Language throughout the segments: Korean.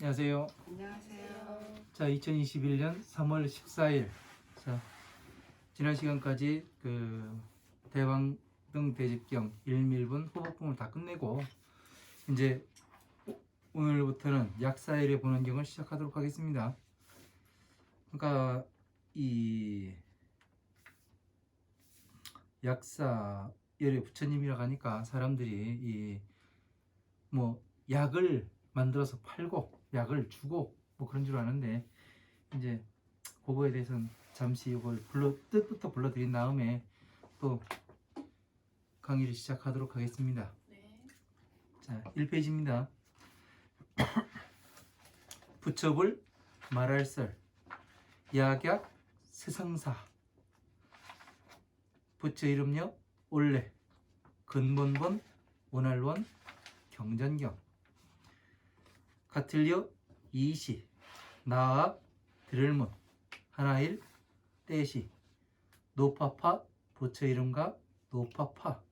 안녕하세요. 안녕하세요. 자, 2021년 3월 14일. 자, 지난 시간까지 대왕등 대집경 1밀분 후보품을 다 끝내고 이제 오늘부터는 약사열의 본원경을 시작하도록 하겠습니다. 그러니까 이 약사열의 부처님이라고 하니까 사람들이 뭐 약을 만들어서 팔고 약을 주고 뭐 그런 줄 아는데, 이제 그거에 대해서는 잠시 이걸 뜻부터 불러드린 다음에 또 강의를 시작하도록 하겠습니다. 네. 자, 1페이지입니다. 부처불 말할설 약약 세상사. 부처 이름여 올래 근본본 원할원 경전경. 같을려 이시 나악 들을문 하나일 떼시 노파파 부처 이름과 노파파.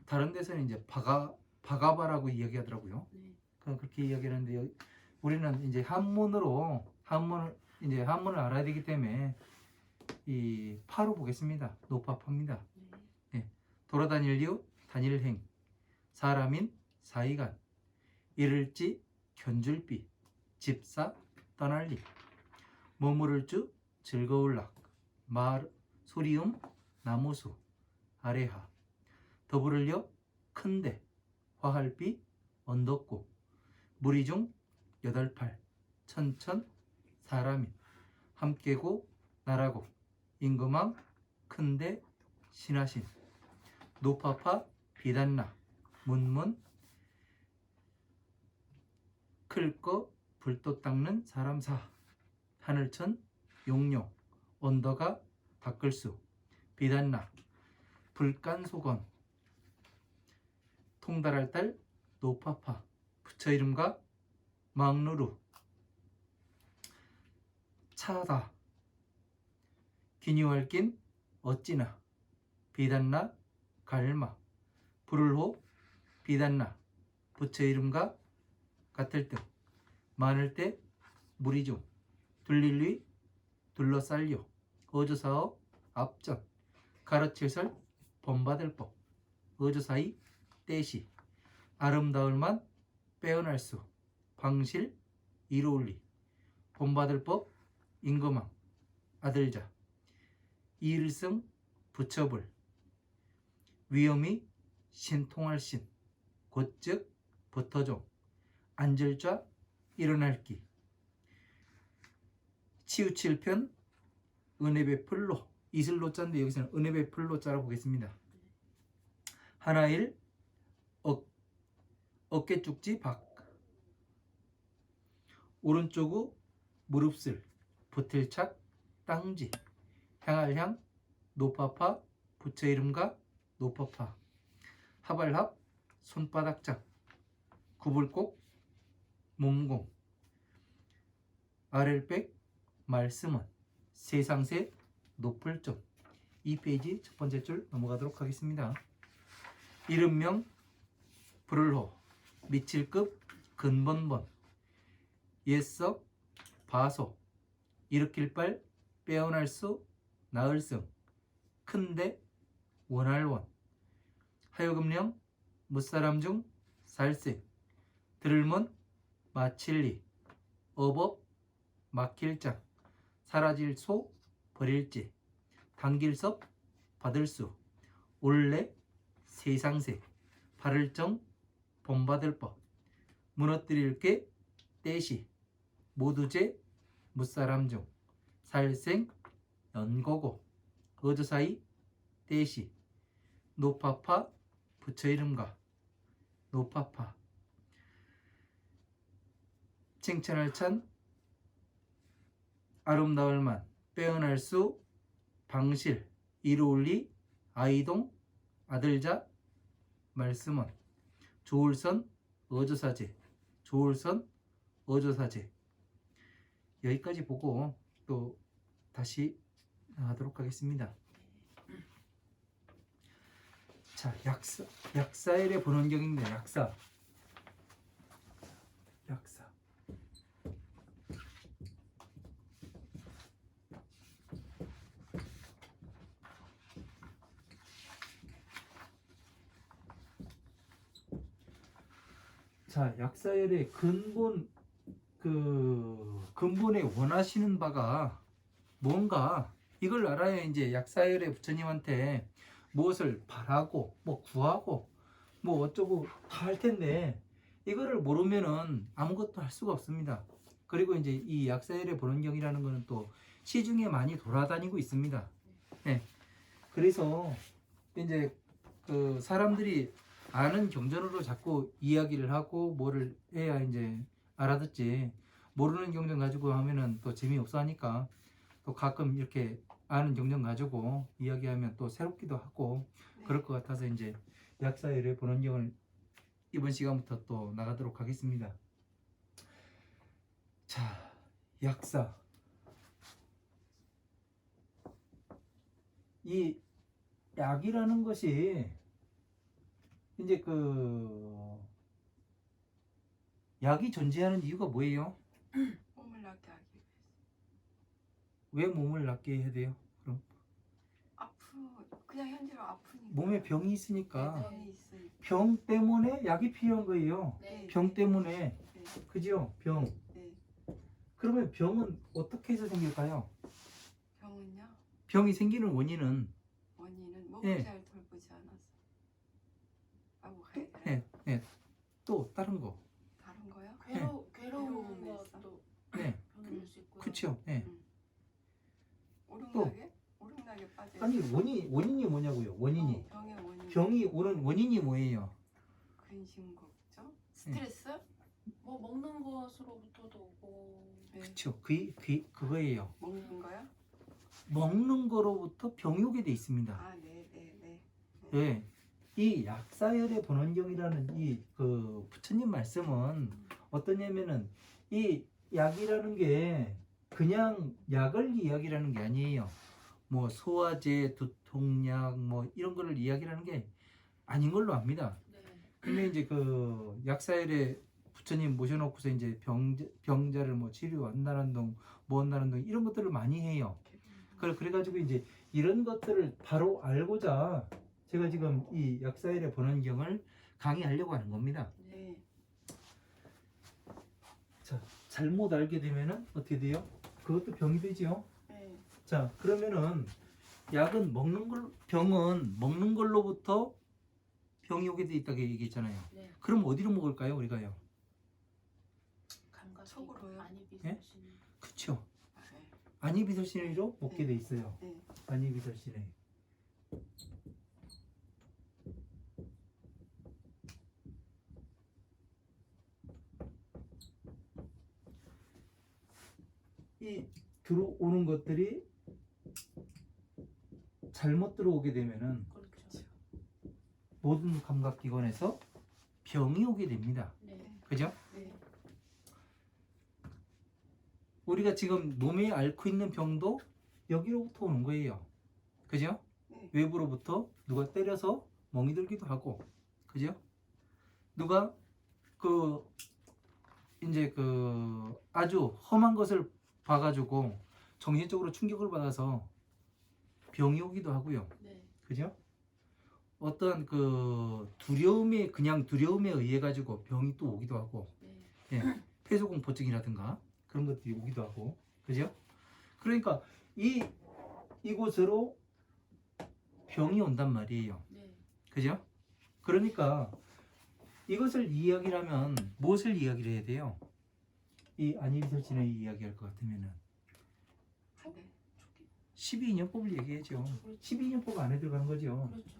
다른 데서는 이제 바가바라고 이야기하더라고요. 네. 그렇게 이야기하는데 우리는 이제 한문을 알아야 되기 때문에 이 파로 보겠습니다. 노파파입니다. 네. 네. 돌아다닐리우 단일행 사람인 사이간 이를지 견줄비 집사 떠날리 머무를 주 즐거울락 말 소리음 나무수 아래하 더불을려 큰데 화할비 언덕고 무리중 여덟팔 천천 사람인 함께고 나라고 임금왕 큰데 신하신 노파파 비단나 문문 클거 불도 닦는 사람사 하늘천 용료 언더가 닦을수 비단나 불간소건 통달할 딸 노파파 부처 이름과 망루루 차다 기뉴할 낀 어찌나 비단나 갈마 불을호 비단나 부처 이름과 같을 듯 많을 때 무리중 둘릴리 둘러쌀려 어조사어 앞전 가르칠설 본받을 법 어조사이 떼시 아름다울만 빼어날 수 방실 이로울리 본받을 법 임금왕 아들자 이일승 부처불 위엄이 신통할 신 곧즉 부터종 앉을좌 일어날기 치우칠편 은혜베풀로 이슬로자인데 여기서는 은혜베풀로자라고 보겠습니다. 하나일 어깨죽지 박 오른쪽우 무릎슬 붙을착 땅지 향할향 노파파 부처 이름과 노파파 하발합 손바닥장 구불꼭 몸공 아렐백 말씀은 세상세 높을점. 2페이지 첫 번째 줄 넘어가도록 하겠습니다. 이름명 불을호 미칠급 근본본 옛석 바소 일으킬발 빼어날 수 나을승 큰데 원할원 하여금령 무사람 중 살생 들을문 마칠리 어법 막힐장 사라질 소 버릴지 당길섭 받을수 올래 세상세 바를정 본받을법 무너뜨릴 게 떼시 모두제 무사람 중 살생 연고고 어조사이 떼시 노파파 부처 이름과 노파파 칭찬할 찬 아름다울 만 빼어날 수 방실 이로울리 아이동 아들자 말씀은 조울선 어조사제 조울선 어조사제. 여기까지 보고 또 다시 하도록 하겠습니다. 자, 약사일의 본원경입니다. 약사 자, 약사열의 근본에 원하시는 바가 뭔가 이걸 알아야 이제 약사열의 부처님한테 무엇을 바라고 뭐 구하고 뭐 어쩌고 다 할 텐데 이거를 모르면은 아무것도 할 수가 없습니다. 그리고 이제 이 약사열의 본원경이라는 거는 또 시중에 많이 돌아다니고 있습니다. 네. 그래서 이제 그 사람들이 아는 경전으로 자꾸 이야기를 하고 뭐를 해야 이제 알아듣지, 모르는 경전 가지고 하면은 또 재미없어 하니까 또 가끔 이렇게 아는 경전 가지고 이야기하면 또 새롭기도 하고 그럴 것 같아서 이제 약사열의 본원경을 이번 시간부터 또 나가도록 하겠습니다. 자, 약사. 이 약이라는 것이 이제 약이 존재하는 이유가 뭐예요? 몸을 낫게 하기 위해서. 왜 몸을 낫게 해야 돼요? 그럼 그냥 현재로 아프니까. 몸에 병이 있으니까 병이 있으니까. 병 때문에 약이 필요한 거예요. 네. 병 때문에. 네. 그죠? 병. 네. 그러면 병은 어떻게 해서 생길까요? 병은요. 병이 생기는 원인은 몸을 네. 잘 돌보지 않아서. 하고 가야 되나? 네, 네. 또 다른 거. 다른 거요? 괴로운 괴로움에서. 것도 네. 병이 될 수 있고요. 그렇죠. 네. 오르막에? 오르막에 빠져. 아니 원인이 뭐냐고요? 원인이. 병의 원인. 병이 오는 원인이 뭐예요? 근심 걱정. 스트레스? 뭐 먹는 것으로부터도 오고. 네. 그렇죠. 그거예요. 먹는 거요? 먹는 거로부터 병이 오게 돼 있습니다. 아, 네, 네, 네. 네. 이 약사열의 본원경이라는 이 부처님 말씀은 어떠냐면은 이 약이라는 게 그냥 약을 이야기라는 게 아니에요. 뭐 소화제, 두통약 뭐 이런 거를 이야기라는 게 아닌 걸로 압니다. 네. 근데 이제 약사열의 부처님 모셔놓고서 이제 병자를 뭐 치료한다는 둥, 뭐 한다는 둥 이런 것들을 많이 해요. 그래가지고 이제 이런 것들을 바로 알고자 제가 지금 이 약사열의 본원경을 강의하려고 하는 겁니다. 네. 자, 잘못 알게 되면은 어떻게 돼요? 그것도 병이 되죠. 네. 자, 그러면은 병은 먹는 걸로부터 병이 오게 돼 있다고 얘기했잖아요. 네. 그럼 어디로 먹을까요, 우리가요? 감각이 속으로요? 많이 예? 비서신. 그쵸? 네. 안이비설신의로 먹게 돼 있어요. 네. 안이비설신의. 이 들어오는 것들이 잘못 들어오게 되면은 그렇죠. 모든 감각기관에서 병이 오게 됩니다. 네. 그죠? 네. 우리가 지금 몸에 앓고 있는 병도 여기로부터 오는 거예요. 그죠? 네. 외부로부터 누가 때려서 멍이 들기도 하고, 그죠? 누가 이제 아주 험한 것을 봐가지고 정신적으로 충격을 받아서 병이 오기도 하고요. 네. 그죠? 어떤 그냥 두려움에 의해 가지고 병이 또 오기도 하고, 네. 예, 폐소공포증이라든가 그런 것들이 오기도 하고, 그죠? 그러니까 이곳으로 병이 온단 말이에요. 네. 그죠? 그러니까 이것을 이야기하면 무엇을 이야기를 해야 돼요? 이 안이비설신의 이야기할 것 같으면은 네. 12인연법을 얘기해야죠. 그렇죠. 12인연법 안에 들어가는 거죠. 그렇죠.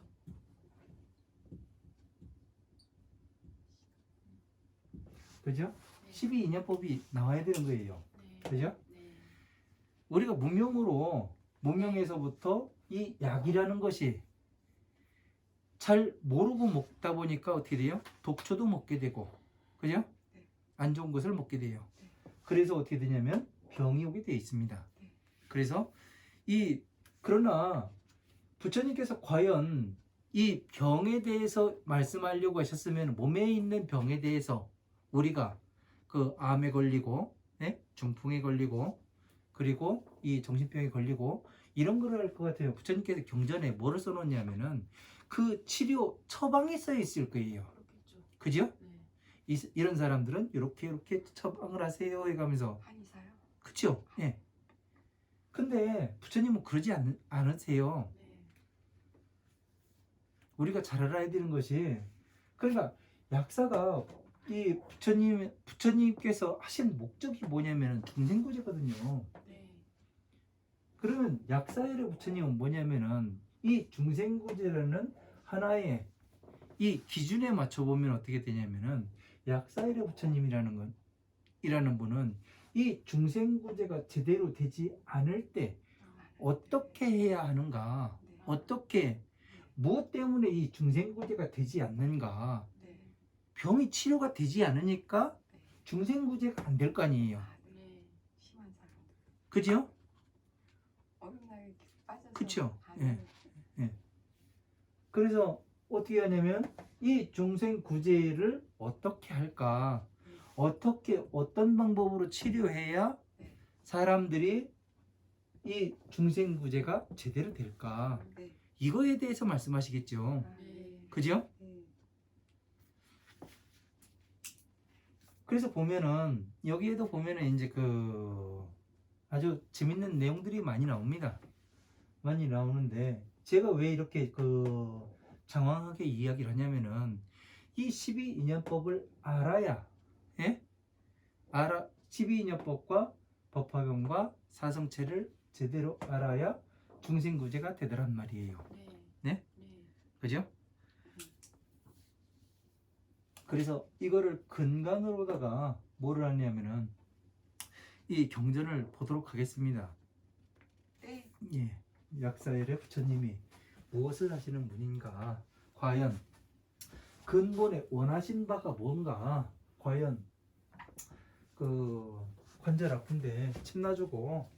그죠? 네. 12인연법이 나와야 되는 거예요. 네. 그죠? 네. 우리가 문명에서부터 이 약이라는 것이 잘 모르고 먹다 보니까 어떻게 돼요? 독초도 먹게 되고, 그죠? 네. 안 좋은 것을 먹게 돼요. 네. 그래서 어떻게 되냐면 병이 오게 돼 있습니다. 네. 그래서 그러나 부처님께서 과연 이 병에 대해서 말씀하려고 하셨으면 몸에 있는 병에 대해서 우리가 암에 걸리고, 네? 중풍에 걸리고, 그리고 이 정신병에 걸리고 이런 거를 할 것 같아요. 부처님께서 경전에 뭐를 써놓냐면은 그 치료 처방에 써 있을 거예요. 그렇겠죠. 그죠? 네. 이런 사람들은 이렇게 처방을 하세요 해가면서 한의사요? 그쵸? 예. 근데 부처님은 그러지 않으세요. 네. 우리가 잘 알아야 되는 것이 그러니까 약사가 이 부처님께서 하신 목적이 뭐냐면 중생구제거든요. 네. 그러면 약사일의 부처님은 뭐냐면은 이 중생구제라는 하나의 이 기준에 맞춰 보면 어떻게 되냐면은 약사일의 부처님이라는 분은 이 중생구제가 제대로 되지 않을 때 어떻게 해야 하는가, 네. 어떻게 무엇 때문에 이 중생구제가 되지 않는가, 네. 병이 치료가 되지 않으니까 네. 중생구제가 안 될 거 아니에요. 아, 네. 네. 심한 사람들. 그죠? 어긋나게 빠져서 그쵸? 안 예. 하는. 그래서 어떻게 하냐면 이 중생구제를 어떻게 할까, 어떻게 어떤 방법으로 치료해야 네. 사람들이 이 중생구제가 제대로 될까, 네. 이거에 대해서 말씀하시겠죠. 아, 네. 그죠? 네. 그래서 보면은 여기에도 보면은 이제 그 아주 재밌는 내용들이 많이 나옵니다. 많이 나오는데 제가 왜 이렇게 그 장황하게 이야기를 하냐면은 이 12인연법을 알아야, 예? 12인연법과 법화경과 사성체를 제대로 알아야 중생구제가 되더란 말이에요. 네. 네? 네. 그죠? 그래서 이거를 근간으로다가 뭐를 하냐면은 이 경전을 보도록 하겠습니다. 네. 예, 약사일의 부처님이 무엇을 하시는 분인가, 과연 근본에 원하신 바가 뭔가, 과연 그 관절 아픈데 침 놔주고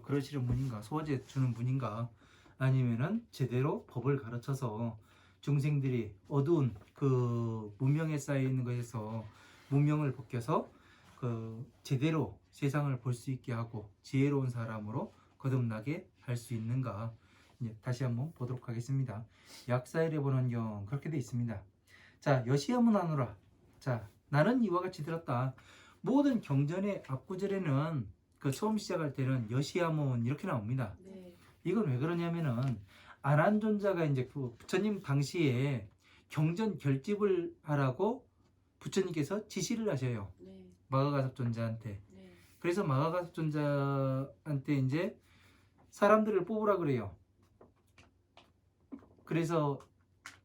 그러시는 분인가, 소화제 주는 분인가, 아니면은 제대로 법을 가르쳐서 중생들이 어두운 그 문명에 쌓여 있는 것에서 문명을 벗겨서 그 제대로 세상을 볼 수 있게 하고 지혜로운 사람으로 거듭나게 할 수 있는가. 이제 다시 한번 보도록 하겠습니다. 약사일의 본원경 그렇게 되어 있습니다. 자, 여시하문 하노라. 자, 나는 이와 같이 들었다. 모든 경전의 앞구절에는 그 처음 시작할 때는 여시하문 이렇게 나옵니다. 네. 이건 왜 그러냐면은 안한존자가 이제 그 부처님 당시에 경전 결집을 하라고 부처님께서 지시를 하셔요. 네. 마가가섭존자한테. 네. 그래서 마가가섭존자한테 이제 사람들을 뽑으라 그래요. 그래서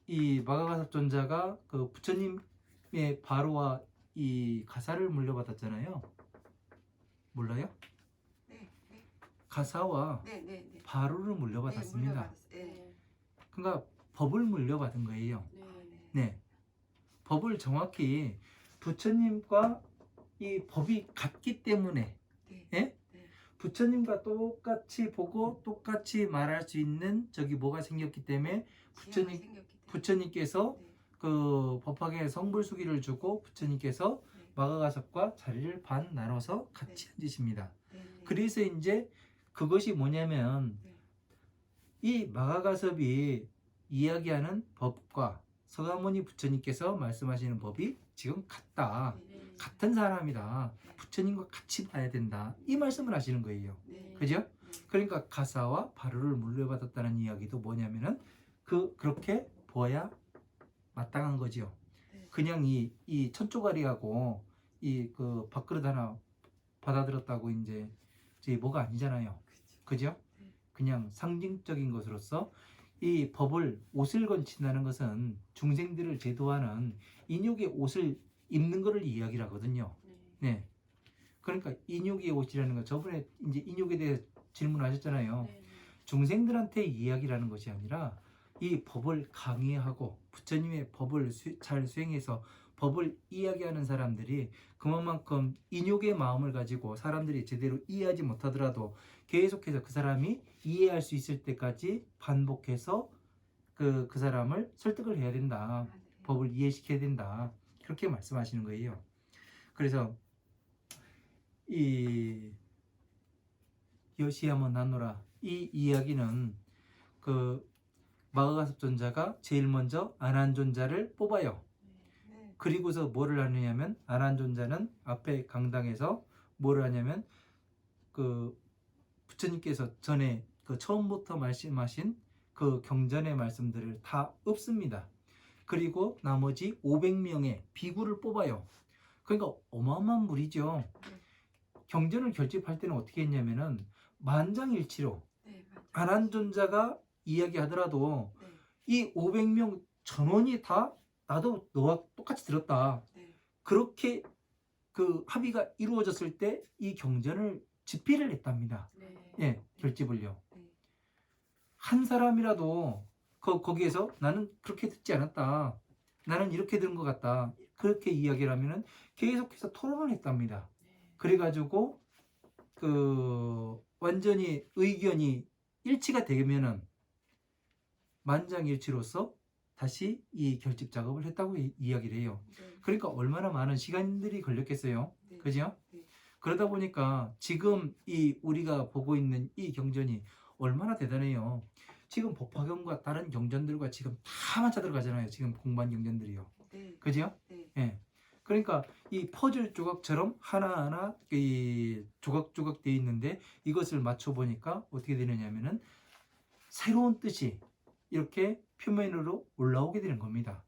이 마가가섭존자가 그 부처님의 바로와 이 가사를 물려받았잖아요. 몰라요? 네. 네. 가사와 네. 네. 네. 바로를 물려받았습니다. 물려받았어요. 네. 네. 그러니까 법을 물려받은 거예요. 네. 네. 법을 정확히 부처님과 이 법이 같기 때문에, 네. 예? 네. 부처님과 똑같이 보고 똑같이 말할 수 있는 저기 뭐가 생겼기 때문에 지혜가 생겼기 때문에. 부처님께서 네. 그 법화경에 성불수기를 주고 부처님께서 네. 마가가섭과 자리를 반 나눠서 같이 앉으십니다. 네. 네. 그래서 이제 그것이 뭐냐면 네. 이 마가가섭이 이야기하는 법과 서가모니 부처님께서 말씀하시는 법이 지금 같다. 네. 같은 사람이다. 부처님과 같이 봐야 된다. 이 말씀을 하시는 거예요. 네. 그죠? 네. 그러니까 가사와 바로를 물려받았다는 이야기도 뭐냐면은 그렇게 보아야 마땅한 거지요. 네. 그냥 이 천조가리하고 이 그 밥그릇 하나 받아들였다고 이제 저희 뭐가 아니잖아요. 그렇죠. 그죠? 네. 그냥 상징적인 것으로서 이 법을 옷을 건친다는 것은 중생들을 제도하는 인육의 옷을 입는 것을 이야기를 하거든요. 네. 네. 그러니까 인육의 옷이라는 거 저번에 이제 인육에 대해 질문하셨잖아요. 네. 중생들한테 이야기라는 것이 아니라 이 법을 강의하고 부처님의 법을 잘 수행해서 법을 이야기하는 사람들이 그만큼 인욕의 마음을 가지고 사람들이 제대로 이해하지 못하더라도 계속해서 그 사람이 이해할 수 있을 때까지 반복해서 그 사람을 설득을 해야 된다. 아, 네. 법을 이해시켜야 된다. 그렇게 말씀하시는 거예요. 그래서 이 여시야마 나노라 이 이야기는 그 마가가섭존자가 제일 먼저 안한존자를 뽑아요. 네. 그리고서 뭐를 하느냐면 아난존자는 앞에 강당에서 뭐를 하냐면 그 부처님께서 전에 그 처음부터 말씀하신 그 경전의 말씀들을 다 읊습니다. 그리고 나머지 500명의 비구를 뽑아요. 그러니까 어마어마한 무리죠. 경전을 결집할 때는 어떻게 했냐면은 만장일치로 네, 맞아요. 아난존자가 이야기하더라도 네, 이 500명 전원이 다 나도 너와 똑같이 들었다. 네, 그렇게 그 합의가 이루어졌을 때 이 경전을 집필을 했답니다. 네. 예, 결집을요. 네, 한 사람이라도 거기에서 나는 그렇게 듣지 않았다. 나는 이렇게 들은 것 같다. 그렇게 이야기를 하면은 계속해서 토론을 했답니다. 그래가지고 그 완전히 의견이 일치가 되면은 만장일치로서 다시 이 결집 작업을 했다고 이야기를 해요. 네, 그러니까 얼마나 많은 시간들이 걸렸겠어요. 네. 그죠? 네. 그러다 보니까 지금 이 우리가 보고 있는 이 경전이 얼마나 대단해요. 지금 법화경과 다른 경전들과 지금 다 맞아 들어가잖아요. 지금 공반 경전들이요. 네, 그죠? 네, 예. 그러니까 이 퍼즐 조각처럼 하나하나 이 조각조각 되어 있는데 이것을 맞춰 보니까 어떻게 되느냐면은 새로운 뜻이 이렇게 표면으로 올라오게 되는 겁니다.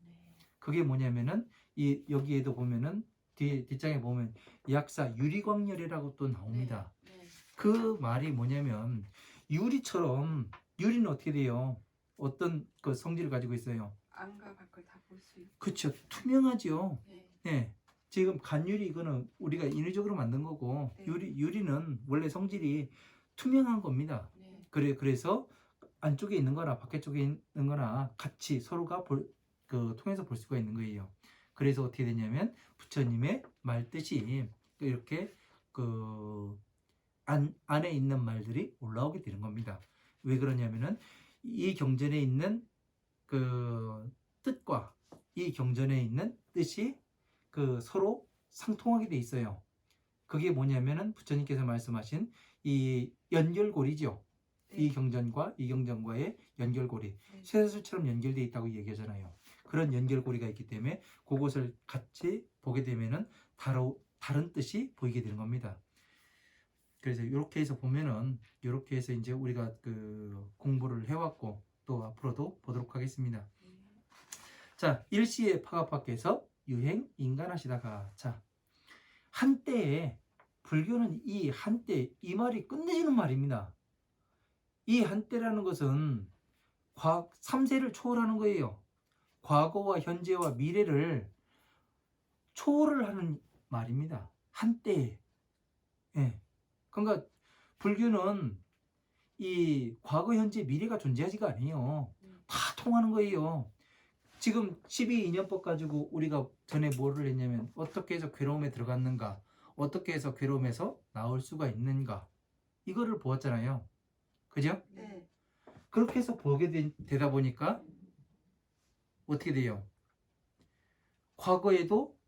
그게 뭐냐면은 이 여기에도 보면은 뒷장에 보면 약사 유리광열이라고 또 나옵니다. 네. 그 말이 뭐냐면 유리처럼 유리는 어떻게 돼요? 어떤 그 성질을 가지고 있어요? 안과 밖을 다 볼 수 있고. 그렇죠. 투명하죠. 네. 네. 지금 간유리 이거는 우리가 인위적으로 만든 거고 네. 유리는 원래 성질이 투명한 겁니다. 네. 그래서 안쪽에 있는 거나 밖에 쪽에 있는 거나 같이 서로가 통해서 볼 수가 있는 거예요. 그래서 어떻게 되냐면 부처님의 말뜻이 이렇게 그 안에 있는 말들이 올라오게 되는 겁니다. 왜 그러냐면은 이 경전에 있는 그 뜻과 이 경전에 있는 뜻이 그 서로 상통하게 돼 있어요. 그게 뭐냐면은 부처님께서 말씀하신 이 연결고리죠. 네. 이 경전과 이 경전과의 연결고리. 네. 쇠사슬처럼 연결되어 있다고 얘기하잖아요. 그런 연결고리가 있기 때문에 그것을 같이 보게 되면은 다른 뜻이 보이게 되는 겁니다. 그래서 이렇게 해서 보면은 이렇게 해서 이제 우리가 그 공부를 해왔고 또 앞으로도 보도록 하겠습니다. 자, 일시의 파가파께서 유행 인간하시다가 자 한때에 불교는 이 한때 이 말이 끝내주는 말입니다. 이 한때라는 것은 과학 3세를 초월하는 거예요. 과거와 현재와 미래를 초월을 하는 말입니다. 한때에. 예. 그러니까 불교는 이 과거, 현재, 미래가 존재하지가 않아요. 다 통하는 거예요. 지금 12인연법 가지고 우리가 전에 뭐를 했냐면 어떻게 해서 괴로움에 들어갔는가, 어떻게 해서 괴로움에서 나올 수가 있는가 이거를 보았잖아요. 그죠? 네. 그렇게 해서 보게 되다 보니까 어떻게 돼요? 과거에도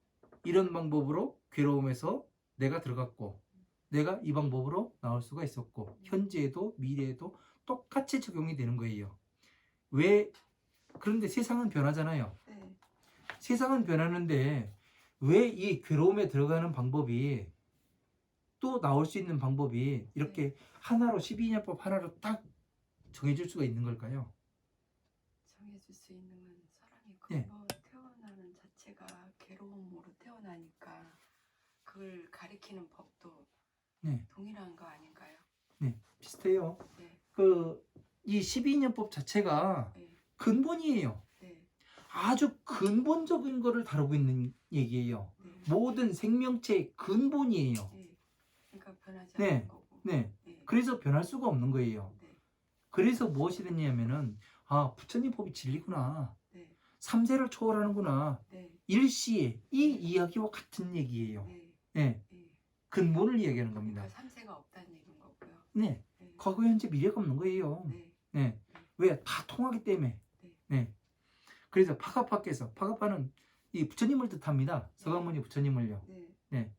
이런 방법으로 괴로움에서 내가 들어갔고 내가 이 방법으로 나올 수가 있었고 현재에도 미래에도 똑같이 적용이 되는 거예요. 그런데 세상은 변하잖아요. 네. 세상은 변하는데 왜 이 괴로움에 들어가는 방법이 또 나올 수 있는 방법이 이렇게 하나로 12인연법 하나로 딱 정해줄 수가 있는 걸까요? 정해줄 수 있는 건 사람이 네. 굶어 태어나는 자체가 괴로움으로 태어나니까 그걸 가리키는 법도 네. 동일한 거 아닌가요? 네, 비슷해요. 네. 이 12인연법 자체가 네. 근본이에요. 네. 아주 근본적인 거를 다루고 있는 얘기예요. 네. 모든 생명체의 근본이에요. 네. 그러니까 변하지 네. 않는 거고. 네. 네. 그래서 변할 수가 없는 거예요. 네. 그래서 무엇이 됐냐면은 부처님 법이 진리구나. 네. 3세를 초월하는구나. 네. 일시에 이 이야기와 같은 얘기예요. 네. 네. 네. 근본을 이야기하는 겁니다. 그러니까 3세가 없다는 얘기인 거고요. 네. 네. 과거, 현재, 미래가 없는 거예요. 네. 네. 왜? 다 통하기 때문에. 네. 그래서 파가파는 이 부처님을 뜻합니다. 서가모니 부처님을요. 네. 네.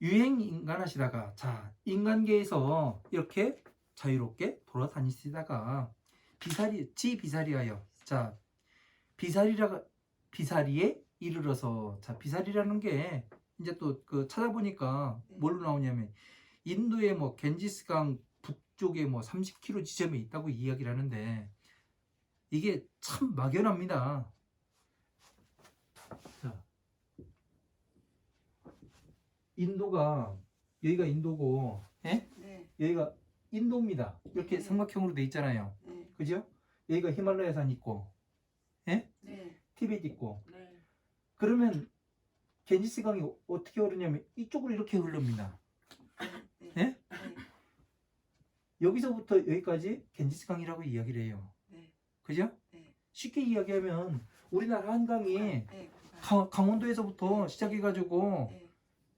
유행 인간하시다가 자 인간계에서 이렇게 자유롭게 돌아다니시다가 비사리하여 자 비사리라가 비사리에 이르러서. 자, 비사리라는 게 이제 또 그 찾아보니까 뭘로 나오냐면 인도의 뭐 겐지스강 북쪽에 뭐 30km 지점에 있다고 이야기를 하는데 이게 참 막연합니다. 자, 인도가 여기가 인도고, 예? 네. 여기가 인도입니다. 이렇게 네. 삼각형으로 돼 있잖아요. 네. 그죠? 여기가 히말라야산 있고, 예? 네. 티베트 있고. 네. 그러면 겐지스 강이 어떻게 흐르냐면 이쪽으로 이렇게 흐릅니다. 네. 예? 네. 여기서부터 여기까지 겐지스 강이라고 이야기를 해요. 네. 그죠? 네. 쉽게 이야기하면 우리나라 한강이 네. 강원도에서부터 시작해가지고 네.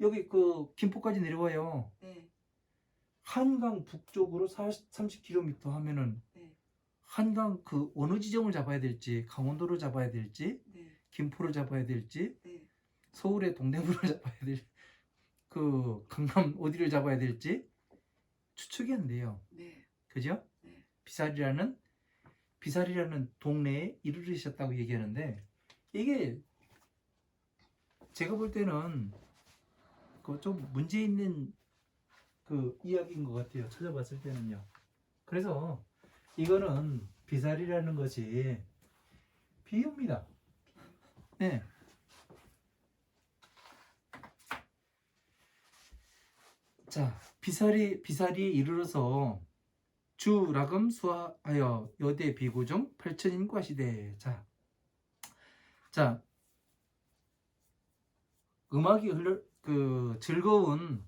여기 그 김포까지 내려와요. 네. 한강 북쪽으로 30km 하면은 네. 한강 그 어느 지점을 잡아야 될지, 강원도를 잡아야 될지, 네. 김포를 잡아야 될지, 네. 서울의 동대문을 잡아야 될, 그 강남 어디를 잡아야 될지 추측이 안 돼요. 네. 그죠? 네. 비사리라는 동네에 이르르셨다고 얘기하는데 이게 제가 볼 때는 그 좀 문제 있는 그 이야기인 것 같아요. 찾아봤을 때는요. 그래서 이거는 비사리라는 것이 비유입니다. 네. 자, 비사리에 이르러서 주 라금 수하여 여대 비구중 8천인과 시대. 자, 음악이 그 즐거운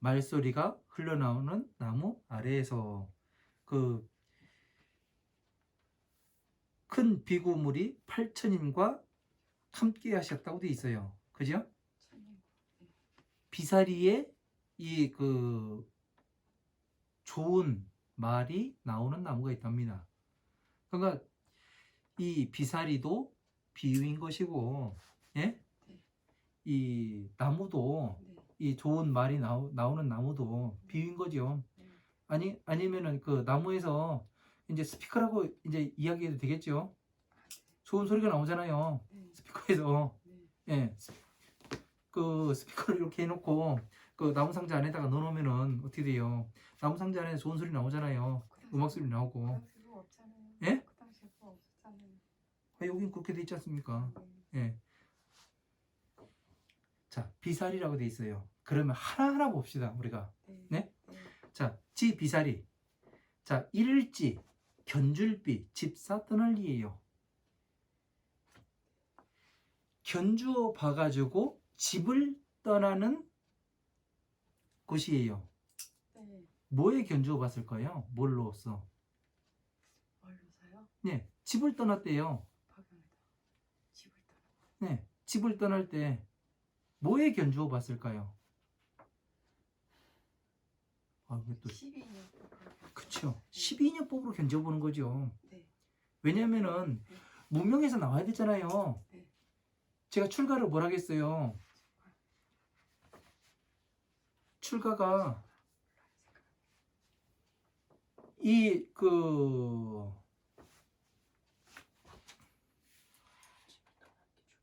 말소리가 흘러나오는 나무 아래에서 그 큰 비구물이 8천인과 함께 하셨다고 돼 있어요. 그죠? 비사리에 이 그 좋은 말이 나오는 나무가 있답니다. 그러니까 이 비사리도 비유인 것이고, 예? 이 나무도 네. 이 좋은 말이 나오는 나무도 비유인 거죠. 아니면은 그 나무에서 이제 스피커라고 이제 이야기해도 되겠죠. 좋은 소리가 나오잖아요. 네. 스피커에서. 네. 예. 그 스피커를 이렇게 해놓고 그 나무 상자 안에다가 넣어놓으면은 어떻게 돼요? 나무 상자 안에 좋은 소리 나오잖아요. 음악 소리 나오고. 그 당시 그거 없잖아요. 예? 그 당시 그거 없었잖아요. 아, 여긴 그렇게 돼 있지 않습니까? 네. 예. 자, 비사리라고 돼 있어요. 그러면 하나하나 봅시다, 우리가. 네. 네? 네. 자, 지 비사리. 자, 이를지, 견줄비, 집사 떠날리예요. 견주어 봐가지고 집을 떠나는 곳이에요. 네. 뭐에 견주어 봤을까요? 뭘로써? 뭘로서요? 네, 집을 떠났대요. 박영이다. 집을 떠나. 네, 집을 떠날 때 뭐에 견주어 봤을까요? 아, 왜 또? 12년. 그쵸. 12년법으로 견주어 보는 거죠. 네. 왜냐면은 문명에서 나와야 되잖아요. 네. 제가 출가를 뭘 하겠어요? 출가가 이 그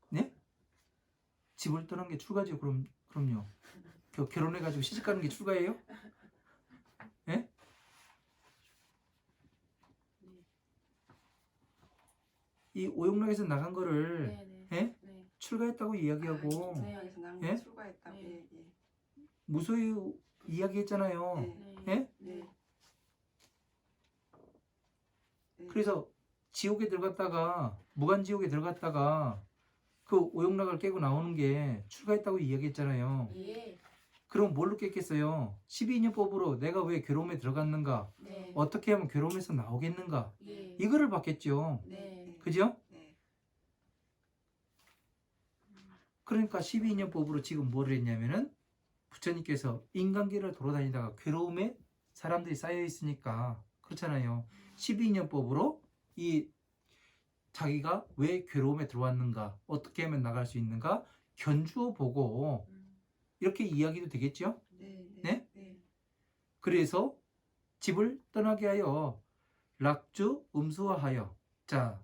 네? 집을 떠난 게 출가죠. 그럼요. 결혼해가지고 시집 가는 게 출가예요? 예? 이 오용락에서 나간 거를 네. 예? 네. 출가했다고 이야기하고 문명에서 나온 예? 출가했다고. 네. 예. 예. 무소유 이야기했잖아요. 네. 네. 예? 네. 네. 그래서 지옥에 들어갔다가 무간지옥에 들어갔다가 그 오용락을 깨고 나오는 게 출가했다고 이야기했잖아요. 예. 그럼 뭘로 깼겠어요? 12인연법으로 내가 왜 괴로움에 들어갔는가? 네. 어떻게 하면 괴로움에서 나오겠는가? 예. 이거를 봤겠죠. 네. 그죠? 네. 그러니까 12인연법으로 지금 뭐를 했냐면은 부처님께서 인간계를 돌아다니다가 괴로움에 사람들이 쌓여 있으니까 그렇잖아요. 12인연법으로 이 자기가 왜 괴로움에 들어왔는가, 어떻게 하면 나갈 수 있는가 견주어 보고 이렇게 이야기도 되겠죠? 네. 네? 네. 그래서 집을 떠나게 하여 락주 음수화하여. 자,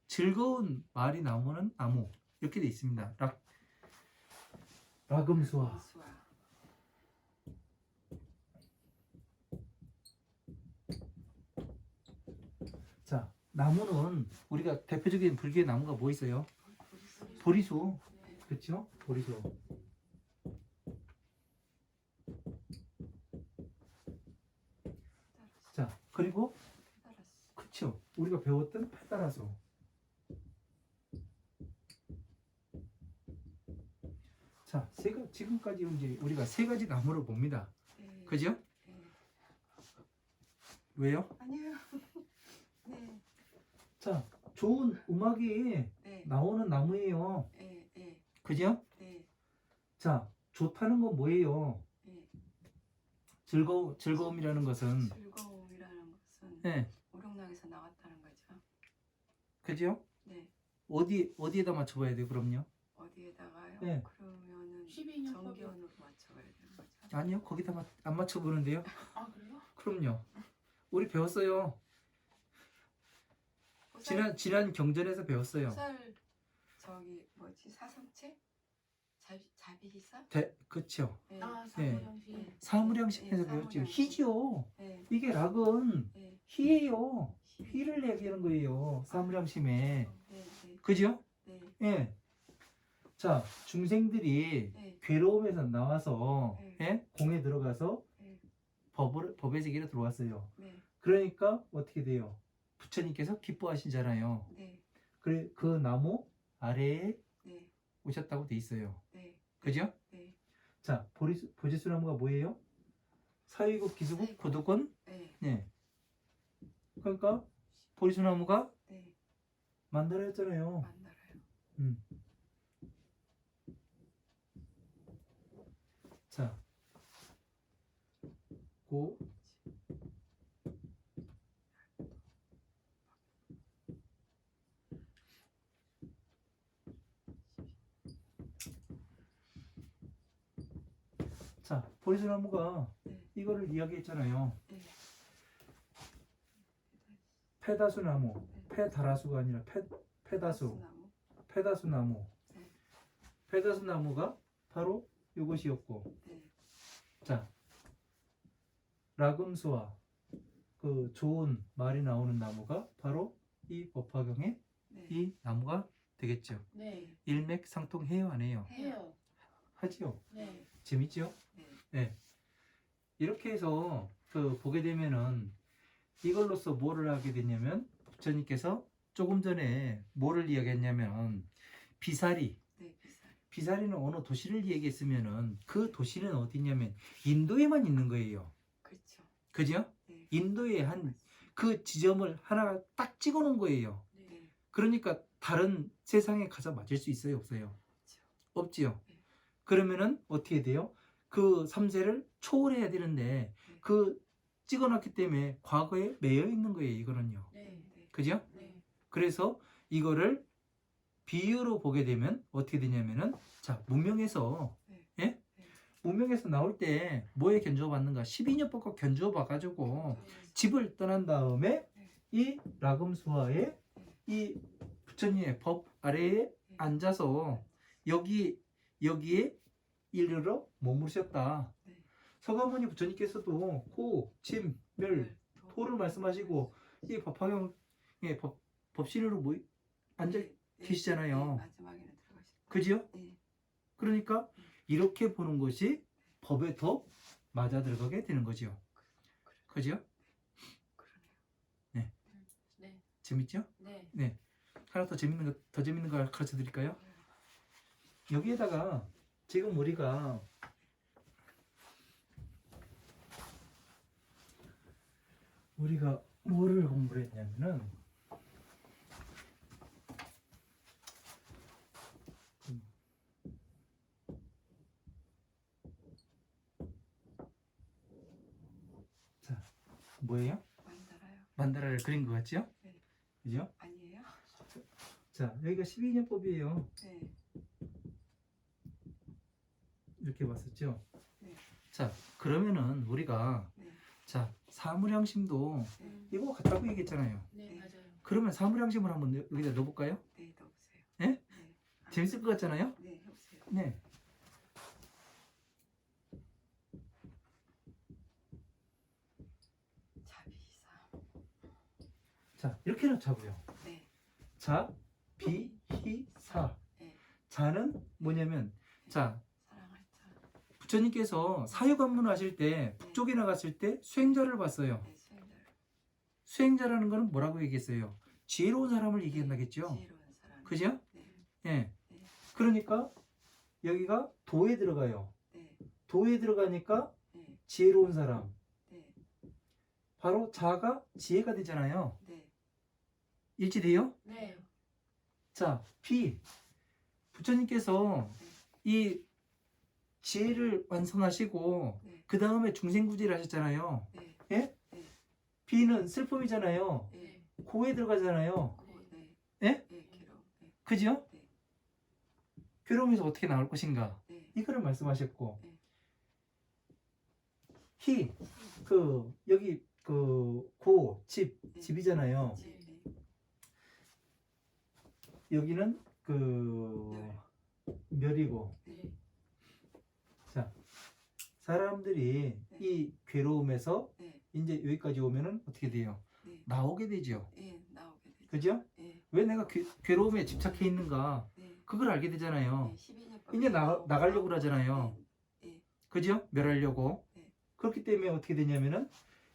즐거운 말이 나오는 나무 이렇게 돼 있습니다. 라금수화. 수아. 자, 나무는 우리가 대표적인 불교의 나무가 뭐 있어요? 보리수. 네. 그렇죠? 보리수. 자, 그리고 페다라스. 그렇죠. 우리가 배웠던 페다라수. 자, 지금까지 이제 우리가 세 가지 나무를 봅니다. 네. 그죠? 네. 왜요? 아니에요. 네. 자, 좋은 음악이 네. 나오는 나무예요. 네. 네. 그죠? 네. 자, 좋다는 건 뭐예요? 네. 즐거움이라는 것은 즐거움이라는 것은 네, 오룡락에서 나왔다는 거죠. 그죠? 네. 어디에다 맞춰봐야 돼요, 그럼요? 어디에다가요? 네. 그러면은 12년 정견으로 맞춰가야 되는 거죠. 아니요, 거기다 안 맞춰보는데요. 아 그래요? 그럼요. 우리 배웠어요. 지난 경전에서 배웠어요. 호살 저기 뭐지 사성체? 자비희사? 그쵸. 네. 아 네. 사무령시. 사무량심에서 네, 배웠죠. 사무량심. 희죠. 네. 이게 락은 네. 희예요. 희를 얘기하는 거예요. 사무량심에. 네. 네. 그죠? 네. 예. 자, 중생들이 네. 괴로움에서 나와서 네. 예? 공에 들어가서 네. 법의 세계로 들어왔어요. 네. 그러니까 어떻게 돼요? 부처님께서 기뻐하시잖아요. 네. 그래 그 나무 아래에 네. 오셨다고 돼 있어요. 네. 그죠? 네. 자, 보리수 나무가 뭐예요? 사위국, 기수국, 사위국. 구두권. 네. 네. 그러니까 보리수 나무가 네. 만들어졌잖아요. 만나라요. 자, 고 자, 보리수 나무가 네. 이거를 이야기했잖아요. 네. 페다수 나무, 페다라수가 아니라 페다수, 나무. 페다수 나무. 네. 페다수 나무가 바로 이것이었고, 네. 자, 라금수와 그 좋은 말이 나오는 나무가 바로 이 법화경의 네. 이 나무가 되겠죠. 네. 일맥상통해요, 안 해요? 해요. 하지요. 네. 재밌죠? 네. 네. 이렇게 해서 그 보게 되면은 이걸로써 뭐를 하게 됐냐면 부처님께서 조금 전에 뭐를 이야기했냐면 비사리. 네. 비쌀. 비사리는 어느 도시를 얘기했으면은 그 도시는 어디냐면 인도에만 있는 거예요. 그렇죠. 그죠? 네. 인도에 한 그 지점을 하나 딱 찍어 놓은 거예요. 네. 그러니까 다른 세상에 가서 맞을 수 있어요, 없어요? 그렇죠. 없지요. 네. 그러면은 어떻게 돼요? 그 3세를 초월해야 되는데 그 찍어놨기 때문에 과거에 매여 있는 거예요, 이거는요. 네. 네. 그죠? 네. 그래서 이거를 비유로 보게 되면 어떻게 되냐면은 자, 문명에서 네. 예? 네. 문명에서 나올 때 뭐에 견주어 받는가? 12년법과 견주어 봐가지고 집을 떠난 다음에 이 라금수화에 이 부처님의 법 아래에 앉아서 여기에 이르러 머무르셨다. 네. 서가모니 부처님께서도 호, 침, 멸, 토를 말씀하시고 이 법화경의 법신으로 앉아 계시잖아요. 네. 마지막에는 들어가실. 그지요? 네. 그러니까 이렇게 보는 것이 법에 더 맞아 들어가게 되는 거죠. 그죠? 그러네요. 네. 재밌죠? 네. 네. 하나 더 재밌는 거 가르쳐 드릴까요? 여기에다가 지금 우리가 뭐를 공부를 했냐면은 자, 뭐예요? 만다라요. 만다라를 그린 것 같죠? 네. 그죠? 아니에요? 자, 여기가 12년법이에요. 네. 이렇게 봤었죠? 네. 자, 그러면은 우리가 네. 자, 사무량심도 네. 이거 같다고 얘기했잖아요. 네. 네. 맞아요. 그러면 사물양심을 한번 여기다 넣어볼까요? 네, 넣어보세요. 예? 네. 재밌을 것 같잖아요? 네, 해보세요. 네. 자비사. 자, 이렇게 놓자고요. 네. 자, 비, 히, 사. 네. 자는 뭐냐면, 자, 사랑할 자. 부처님께서 사유관문 하실 때 북쪽에 나갔을 때 수행자를 봤어요. 네, 수행자를. 수행자라는 거는 뭐라고 얘기했어요? 지혜로운 사람을 얘기한다겠죠? 지혜로운 사람. 그죠? 네. 예. 네. 그러니까 여기가 도에 들어가요. 네. 도에 들어가니까 네. 지혜로운 사람. 네. 바로 자가 지혜가 되잖아요. 네. 일치돼요? 네. 자, 비. 부처님께서 이 지혜를 완성하시고 네. 그 다음에 중생구제를 하셨잖아요. 네. 예? 네. 비는 슬픔이잖아요. 네. 고에 들어가잖아요. 네. 예? 네. 괴로움. 네. 그죠? 네. 괴로움에서 어떻게 나올 것인가? 네. 이거를 말씀하셨고 네. 희, 여기 고, 집, 네. 집이잖아요. 네. 여기는 멸이고. 네. 자, 사람들이 네. 이 괴로움에서 네. 이제 여기까지 오면은 어떻게 돼요? 네. 나오게 되죠. 네. 나오게 되죠. 그죠? 네. 왜 내가 괴로움에 집착해 있는가? 네. 그걸 알게 되잖아요. 네. 12년법. 이제 나가려고 그러잖아요. 네. 그죠? 멸하려고. 네. 그렇기 때문에 어떻게 되냐면은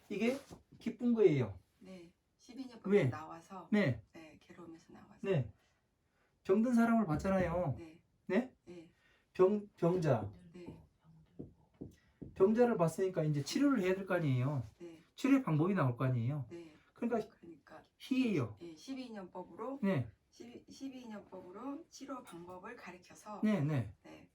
이게 기쁜 거예요. 네. 12년법에 왜? 나와서 네, 네. 괴로움에서 나와서. 네. 병든 사람을 봤잖아요. 네. 네? 네. 병자. 네. 병자를 봤으니까 이제 치료를 해야 될 거 아니에요. 네. 치료의 방법이 나올 거 아니에요. 네. 그러니까 그러니까 희예요. 예, 12년법으로 네, 12년법으로 치료 방법을 가르쳐서 네, 네. 네.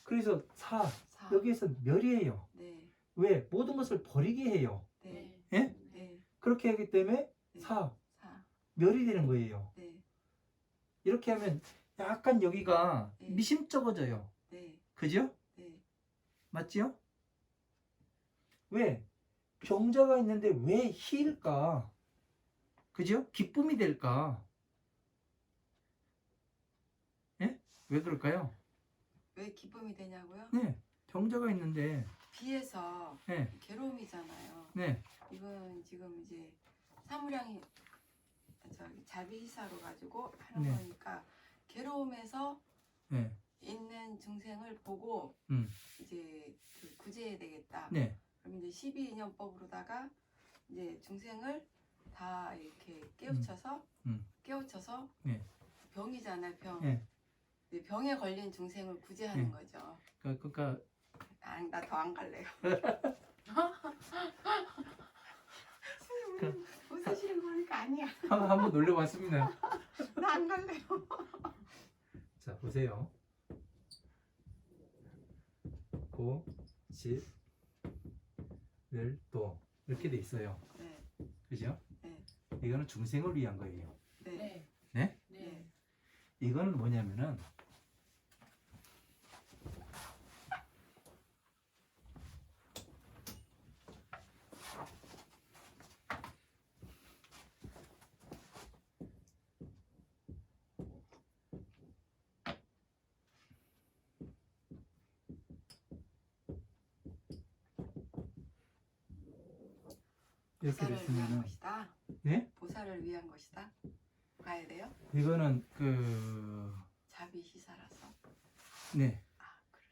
그래서 사, 사. 여기에서 멸이에요. 네. 왜? 모든 것을 버리게 해요. 네. 예? 네. 그렇게 하기 때문에 네. 사, 사. 멸이 되는 거예요. 네. 이렇게 하면 약간 여기가 네. 미심쩍어져요. 네. 그죠? 네. 맞지요? 왜? 병자가 있는데 왜 희일까? 그죠? 기쁨이 될까? 예? 왜 그럴까요? 왜 기쁨이 되냐고요? 네, 병자가 있는데, 비에서 네, 괴로움이잖아요. 네, 이건 지금 이제 사무량이 저기 자비희사로 가지고 하는 네. 거니까 괴로움에서 네, 있는 중생을 보고 이제 구제해야 되겠다. 네, 그럼 이제 12인연법으로다가 이제 중생을 다 이렇게 깨우쳐서 깨우쳐서 네. 병이잖아요, 병. 네. 네, 병에 걸린 중생을 구제하는 네. 거죠. 그러니까 나 더 안 갈래요. 선생님 웃으시는 거니까 아니야. 한번 놀려봤습니다. 나 안 갈래요. 자, 보세요. 고, 집, 멸, 도 이렇게 돼 있어요. 네, 그죠? 네, 이거는 중생을 위한 거예요. 네, 네. 네? 네. 이거는 뭐냐면은 이렇게 보살을 위한 됐으면은 것이다. 네? 보살을 위한 것이다. 가야 돼요? 이거는 자비희사라서. 네, 아, 그러네.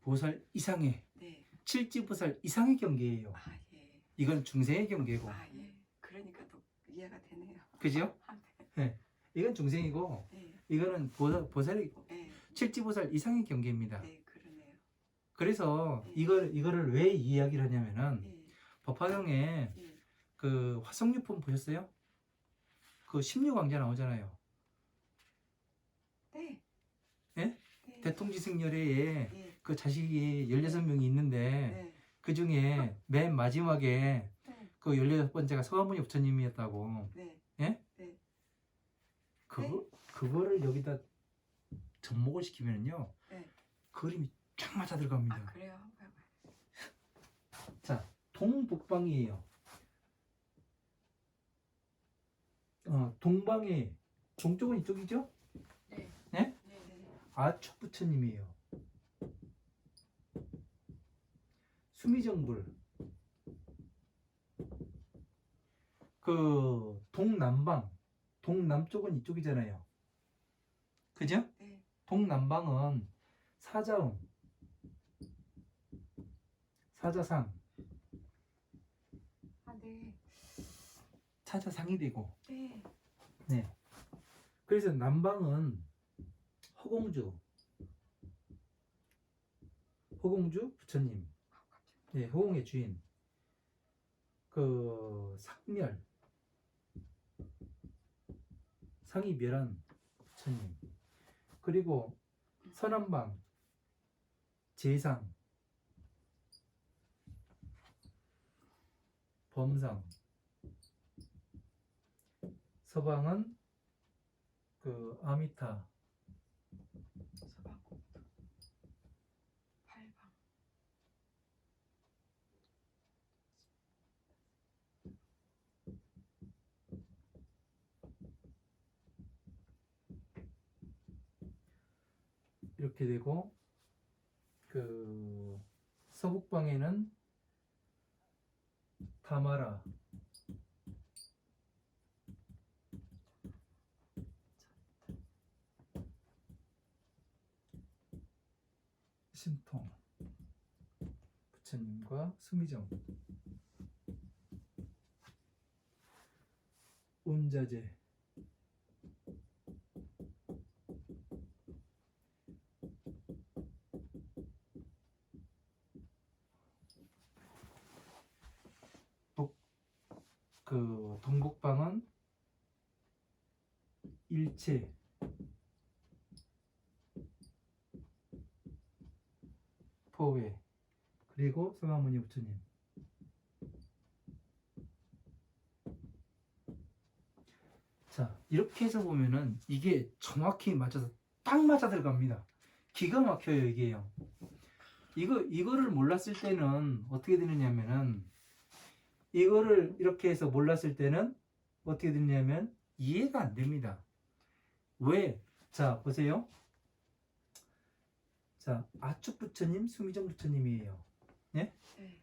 보살 이상의 네, 칠지보살 이상의 경계예요. 아 예, 이건 중생의 경계고, 아 예. 그러니까 또 이해가 되네요. 그죠? 아, 네, 이건 중생이고, 네, 이거는 보살이 네, 칠지보살 이상의 경계입니다. 네, 그러네요. 그래서 네. 이거를 왜 이야기를 하냐면은 예, 법화경에 예, 그 화성유품 보셨어요? 그 16왕자 나오잖아요. 네, 예? 네, 대통지승열애에 예, 그 자식이 16명이 있는데 네, 그 중에 맨 마지막에 네, 그 16번째가 서가모니 부처님이었다고. 네, 예? 네. 그거를 여기다 접목을 시키면요. 네. 그림이 쫙 맞아 들어갑니다. 아 그래요? 한번 해봐요. 자, 동북방이에요. 동방의 동쪽은 이쪽이죠? 네. 네? 네. 아축 부처님이에요. 수미정불. 그 동남쪽은 이쪽이잖아요. 그죠? 네. 동남방은 사자음, 사자상, 아, 네. 사자상이 되고, 네. 네. 그래서 남방은 허공주 부처님, 네, 허공의 주인. 그 상멸, 상이 멸한 부처님. 그리고 서남방 재상, 범상. 서방은 그 아미타, 서방공도. 팔방. 이렇게 되고, 그 서북방에는 타마라, 신통 부처님과 수미정, 운자재, 그 동북방은 일체, 포회, 그리고 서가모니 부처님. 자, 이렇게 해서 보면은 이게 정확히 맞아서 딱 맞아 들어갑니다. 기가 막혀요, 이게요. 이거를 몰랐을 때는 어떻게 되느냐면은, 이거를 이렇게 해서 몰랐을 때는 어떻게 되냐면 이해가 안 됩니다. 왜? 자, 보세요. 자, 아축 부처님, 수미정 부처님이에요. 네? 네.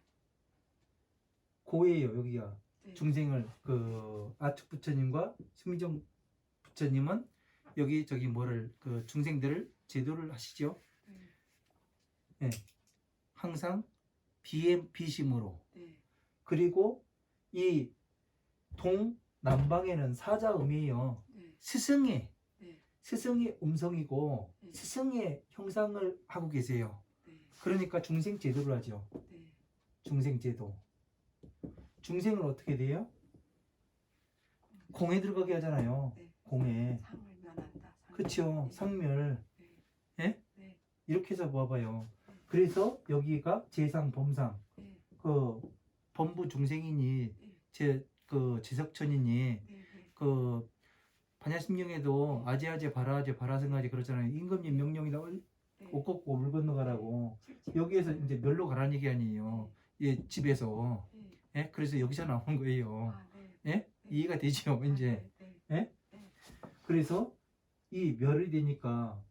고예요, 여기가. 네. 중생을 그 아축 부처님과 수미정 부처님은 여기 저기 뭐를 그 중생들을 제도를 하시죠. 네. 네. 항상 비심으로. 네. 그리고 이 동남방에는 사자음이에요. 네. 스승의 네. 스승의 음성이고 네. 스승의 형상을 하고 계세요. 네. 그러니까 중생 제도를 하죠. 네. 중생 제도. 중생은 어떻게 돼요? 공에 들어가게 하잖아요. 네. 공에. 상을 면한다. 그렇죠. 네. 상멸. 네. 예? 네. 이렇게 해서 봐봐요. 그래서 여기가 재상 범상. 네. 그 범부 중생이니 그 제석천이니 네. 네. 그 반야심경에도 아제아제 바라아제 바라생아제 그러잖아요. 임금님 명령이다. 네. 옷 걷고 물 건너가라고. 실제. 여기에서 이제 멸로 가라는 얘기 아니에요. 예, 집에서. 네. 예? 그래서 여기서 나온 거예요. 아, 네. 예? 네. 이해가 되죠, 아, 이제. 네. 예? 네. 그래서 이 멸이 되니까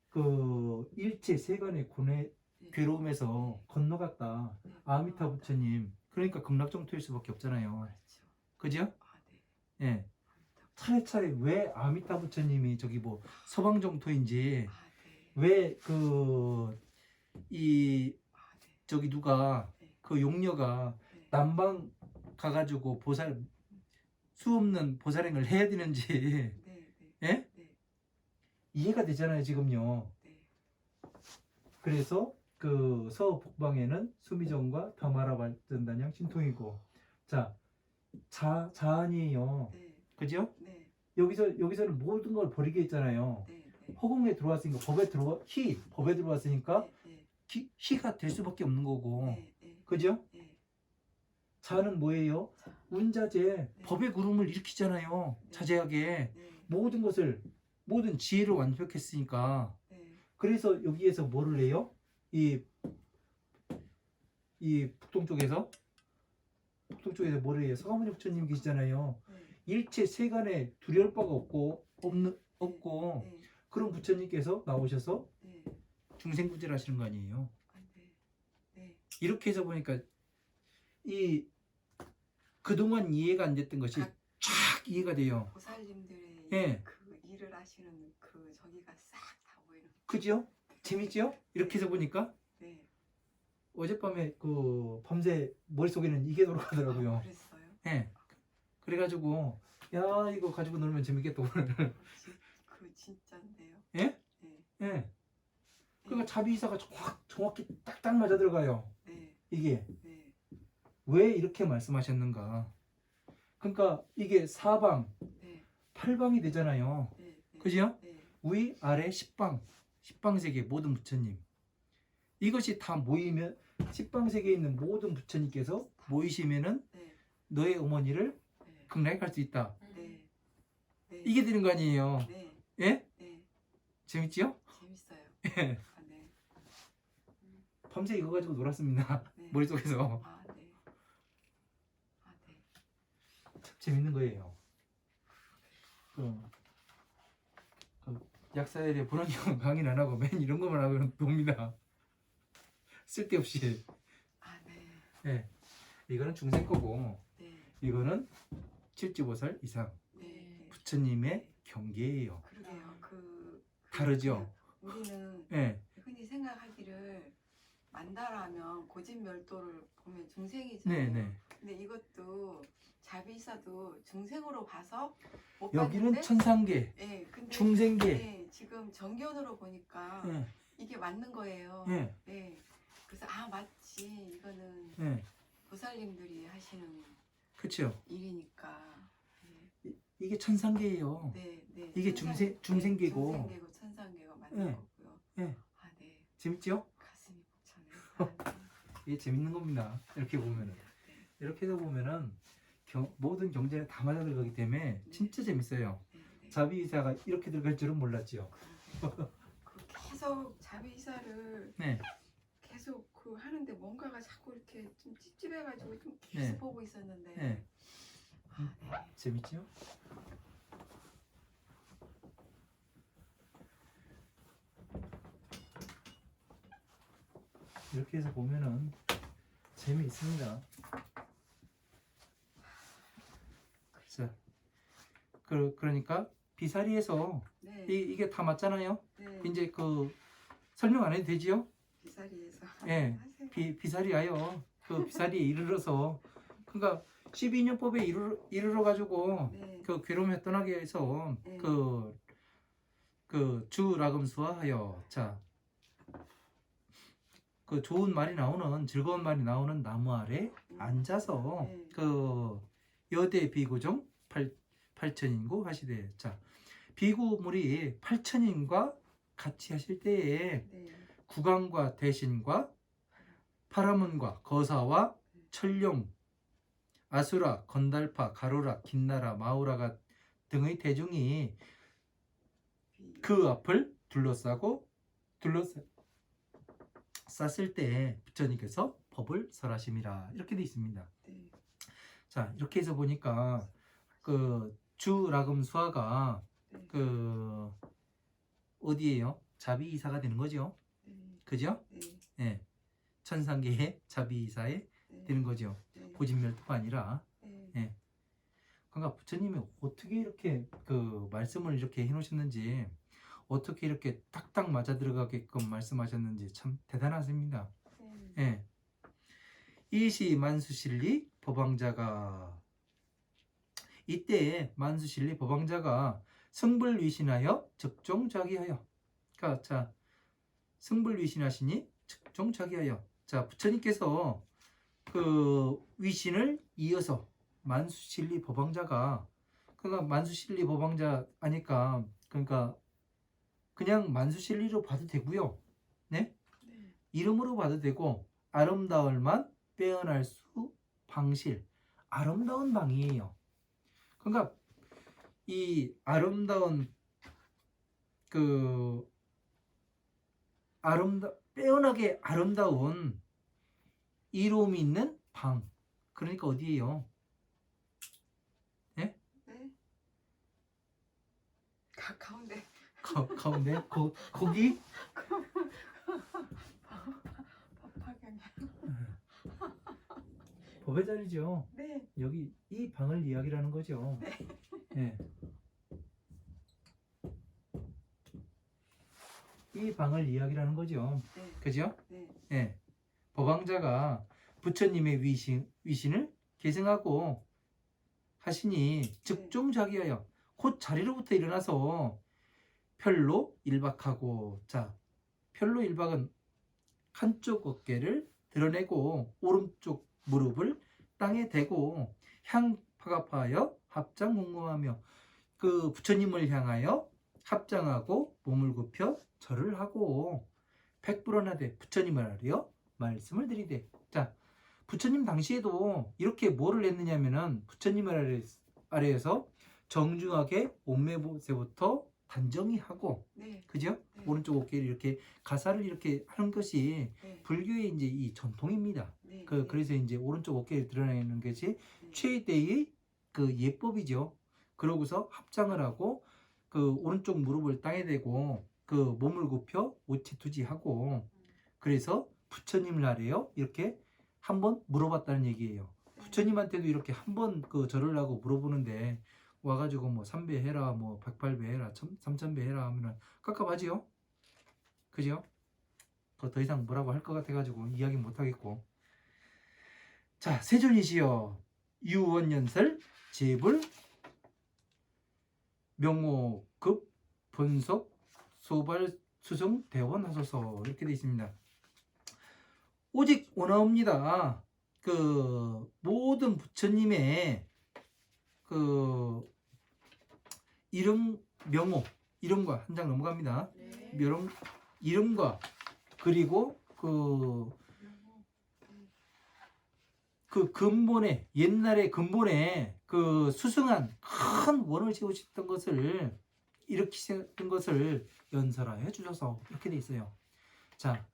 그 일체 세간의 고뇌 네. 괴로움에서 건너갔다. 네. 아미타 부처님. 그러니까 극락정토일 수밖에 없잖아요. 그렇죠. 그죠? 아, 네. 예. 차례차례 왜 아미타 부처님이 저기 뭐 서방정토인지 아, 네. 왜 그 이 아, 네. 저기 누가 네. 그 용녀가 네. 남방 가가지고 수 없는 보살행을 해야 되는지 네. 네. 예? 네. 이해가 되잖아요 지금요. 네. 그래서 그 서북방에는 수미정과 타마라 발전단양 신통이고 자 자안이에요. 네. 그죠? 네. 여기서는 모든 걸 버리게 했잖아요. 네. 네. 허공에 들어왔으니까 법에 들어왔으니까 네. 희가 될 수밖에 없는 거고 네. 네. 그죠? 네. 자는 뭐예요? 자. 운자재 법의 구름을 일으키잖아요. 네. 자제하게 네. 모든 지혜를 완벽했으니까 네. 그래서 여기에서 뭐를 해요? 이 북동 쪽에서 뭐를 해요? 서가모니 부처님 계시잖아요. 네. 일체 세간에 두려울 바가 없고 네. 그런 부처님께서 나오셔서 네. 중생구제를 하시는 거 아니에요. 아, 네. 네. 이렇게 해서 보니까 이 그동안 이해가 안 됐던 것이 각- 쫙 이해가 돼요. 보살님들의 예. 그 일을 하시는 그 저기가 싹 다 보이는. 그죠? 재밌죠? 이렇게 해서 보니까 네. 어젯밤에 그 밤새 머릿속에는 이게 돌아가더라고요. 아, 그랬어요? 예. 그래가지고 야 이거 가지고 놀면 재밌겠다 오늘. 그 진짜인데요. 예? 네. 예. 그러니까 자비이사가 정확히 딱딱 맞아 들어가요. 네. 이게 네. 왜 이렇게 말씀하셨는가? 그러니까 이게 사방, 네. 팔방이 되잖아요. 네. 네. 그죠? 네. 위, 아래, 십방세계 모든 부처님. 이것이 다 모이면 십방세계에 있는 모든 부처님께서 모이시면은 네. 너의 어머니를 네. 극락에 갈 수 있다. 네. 네. 이게 되는 거 아니에요. 네. 예? 네. 재밌지요? 재밌어요. 예. 아, 네. 밤새 이거 가지고 놀았습니다. 네. 머릿속에서. 아, 네. 아, 네. 참 재밌는 거예요. 그 약사들의 불안경 강의는 안 하고 맨 이런 것만 하고 놉니다. 쓸데없이. 아, 네. 예. 이거는 중생 거고 네. 이거는 칠지보살 이상 네. 부처님의 경계예요. 그러게요. 다르죠? 우리는 예. 흔히 생각하기를 만다라면 고진멸도를 보면 중생이잖아요. 네네. 근데 이것도 자비사도 중생으로 봐서 못 여기는 봤는데, 천상계, 예, 근데 중생계. 예, 지금 정견으로 보니까 예. 이게 맞는 거예요. 예. 예. 그래서 아 맞지 이거는 예. 보살님들이 하시는 그렇죠. 일이니까. 예. 이게 천상계예요. 네, 네. 이게 중생계고. 네, 중생계고 천상계가 맞는 예. 거고요. 예. 아 네. 재밌죠? 가슴이 벅차네. 아, 네. 이게 재밌는 겁니다. 이렇게 보면은. 이렇게 해서 보면은 모든 경전에 다 맞아 들어가기 때문에 진짜 재밌어요. 네, 네. 자비이사가 이렇게 들어갈 줄은 몰랐죠. 그 계속 자비이사를 네. 계속 그 하는데 뭔가가 자꾸 이렇게 좀 찝찝해가지고 좀 계속 네. 보고 있었는데. 네. 아, 네. 재밌죠? 이렇게 해서 보면은 재미있습니다. 자, 그러니까 비사리에서 네. 이게 다 맞잖아요. 네. 이제 그 설명 안 해도 되지요? 비사리에서. 예. 하세요. 비사리하여 그 비사리에 이르러서 그러니까 12년법에 이르러 가지고 네. 그 괴로움에 떠나게 해서 네. 그 주락음수하여 자 그 좋은 말이 나오는 즐거운 말이 나오는 나무 아래 앉아서 네. 그 여대 비구종 8천인구 하시되 자 비구물이 8천인과 같이 하실 때에 네. 구강과 대신과 파라문과 거사와 철룡 아수라 건달파 가로라 긴나라 마우라가 등의 대중이 그 앞을 쌌을 때 부처님께서 법을 설하심이라 이렇게 돼 있습니다. 네. 자 이렇게 해서 보니까 그 주락음수화가 네. 그 어디에요? 자비이사가 되는 거죠. 네. 그죠? 네. 예. 천상계의 자비이사에 네. 되는 거죠. 네. 고진멸도가 아니라. 네. 예. 그러니까 부처님이 어떻게 이렇게 그 말씀을 이렇게 해놓으셨는지 어떻게 이렇게 딱딱 맞아 들어가게끔 말씀하셨는지 참 대단하십니다. 네. 예. 이시 만수실리 법왕자가 이때에 만수실리 법왕자가 승불위신하여 적종자기하여 그러니까 자 승불위신하시니 적종자기하여 자 부처님께서 그 위신을 이어서 만수실리 법왕자가 그러니까 만수실리 법왕자 아니까 그러니까 그냥 만수실리로 봐도 되고요. 네? 네. 이름으로 봐도 되고 아름다울만 빼어날 수 방실 아름다운 방이에요. 그러니까 이 아름다운 그 빼어나게 아름다운 이로움이 있는 방 그러니까 어디예요? 네? 네. 가운데 가운데 거기 법화경이. 법의 자리죠. 네. 여기 이 방을 이야기하는 거죠. 네. 이 방을 이야기하는 거죠. 네. 그죠? 네. 예. 법왕자가 부처님의 위신을 계승하고 하시니 즉종자기하여 곧 자리로부터 일어나서 편로 일박하고, 자, 편로 일박은 한쪽 어깨를 드러내고 오른쪽 무릎을 땅에 대고 향파갑하여 합장 공공하며 그 부처님을 향하여 합장하고 몸을 굽혀 절을 하고 백불언하되 부처님을 아뢰어 말씀을 드리되. 자, 부처님 당시에도 이렇게 뭐를 했느냐면은 부처님을 아래에서 정중하게 옷매보세부터 단정히 하고, 네. 그죠? 네. 오른쪽 어깨를 이렇게 가사를 이렇게 하는 것이 네. 불교의 이제 이 전통입니다. 네. 그래서 이제 오른쪽 어깨를 드러내는 것이 네. 최대의 그 예법이죠. 그러고서 합장을 하고 그 오른쪽 무릎을 땅에 대고 그 몸을 굽혀 오치투지하고, 그래서 부처님을 아래요 이렇게 한번 물어봤다는 얘기예요. 부처님한테도 이렇게 한번 그 절을 하고 물어보는데 와가지고 뭐 3배 해라, 뭐 108배 해라, 3000배 해라 하면은 깝깝하지요. 그죠? 더 이상 뭐라고 할 것 같아가지고 이야기 못하겠고. 자, 세존이시여 유원연설 제불 명호급 본속 소발 수승 대원하소서, 이렇게 되어 있습니다. 오직 원하옵니다. 그 모든 부처님의 그 이름, 명호, 이름과 한 장 넘어갑니다. 네. 이름과 그리고 그 근본에, 옛날의 근본에 그 수승한 큰 원을 세우셨던 것을, 일으키셨던 것을 연설하여 주셔서, 이렇게 돼 있어요. 자,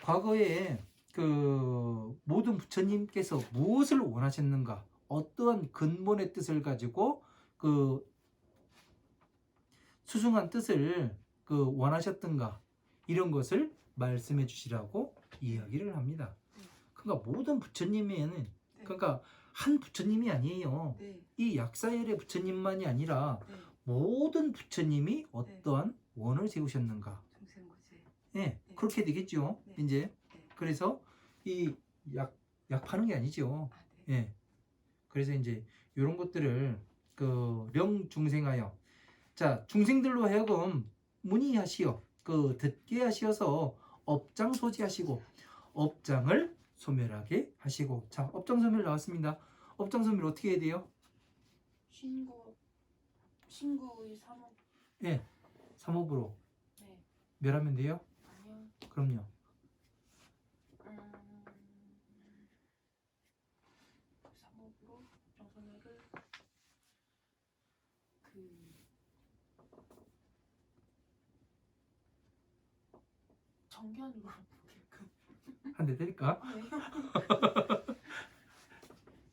과거에 그 모든 부처님께서 무엇을 원하셨는가, 어떠한 근본의 뜻을 가지고 그 수승한 뜻을 그 원하셨던가, 이런 것을 말씀해 주시라고 이야기를 합니다. 그러니까 모든 부처님에는, 그러니까 한 부처님이 아니에요. 네. 이 약사열의 부처님만이 아니라 네. 모든 부처님이 어떠한 원을 세우셨는가. 중생고제. 예, 그렇게 되겠죠. 네. 이제 네. 그래서 이 약 파는 게 아니죠. 아, 네. 예. 그래서 이제 이런 것들을 그 명중생하여, 자, 중생들로 하여금 문의하시어 그 듣게 하시어서 업장 소지하시고 업장을 소멸하게 하시고. 자, 업장 소멸 나왔습니다. 업장 소멸 어떻게 해야 돼요? 신구의 삼업. 예, 삼업으로 네. 멸하면 돼요? 아니요. 그럼요. 삼업으로 정선회를 정견으로 보게끔. 한 대 때릴까? 네.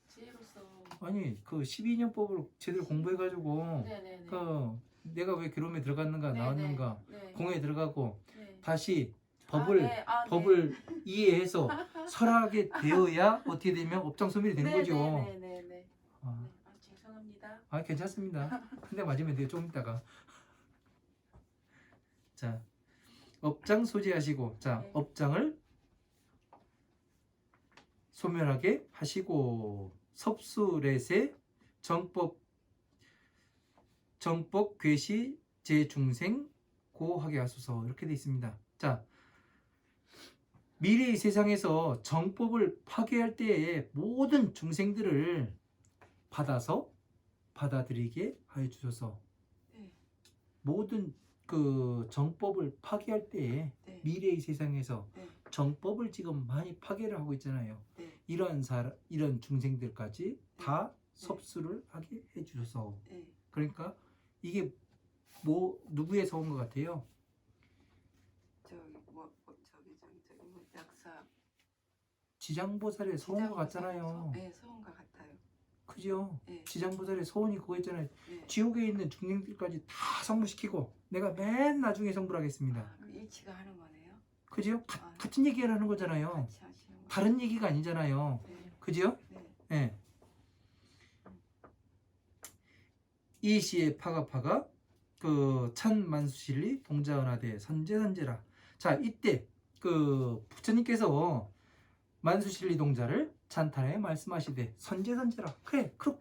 지혜로서. 아니, 그 12년법을 제대로 공부해가지고 네네네. 그 내가 왜 괴로움에 들어갔는가, 네네. 나왔는가, 네. 공에 들어가고 네. 다시 네. 법을 이해해서 설하게 되어야 어떻게 되면 업장 소멸이 되는 거죠. 네네네. 아, 죄송합니다. 괜찮습니다. 한 대 맞으면 돼요, 좀 있다가. 자, 업장 소지하시고, 자, 네. 업장을 소멸하게 하시고 섭수례세 정법 괴시 제중생 고하게 하소서, 이렇게 되어 있습니다. 자, 미래의 세상에서 정법을 파괴할 때에 모든 중생들을 받아들이게 하여 주소서. 네. 모든 그 정법을 파괴할 때에 네. 미래의 세상에서 네. 정법을 지금 많이 파괴를 하고 있잖아요. 네. 이런 중생들까지 다 섭수를 하게 해주셔서. 네. 그러니까 이게 뭐 누구에서 온 것 같아요? 약사 지장보살에서 온 것 같잖아요. 네, 서온 것 같아요. 그죠? 네. 지장보살의 소원이 그거 있잖아요. 네. 지옥에 있는 중생들까지 다 성불시키고 내가 맨 나중에 성불하겠습니다. 아, 그 일치가 하는 거네요. 그죠? 아. 같은 얘기를 하는 거잖아요. 같이 하시는 거. 다른 얘기가 아니잖아요. 네. 그죠? 네. 예. 이 시의 파가파가 그 찬만수실리 동자은하대 선제선제라. 자, 이때 그 부처님께서 만수실리 동자를 찬탄에 말씀하시되 선제선제라. 그래, 그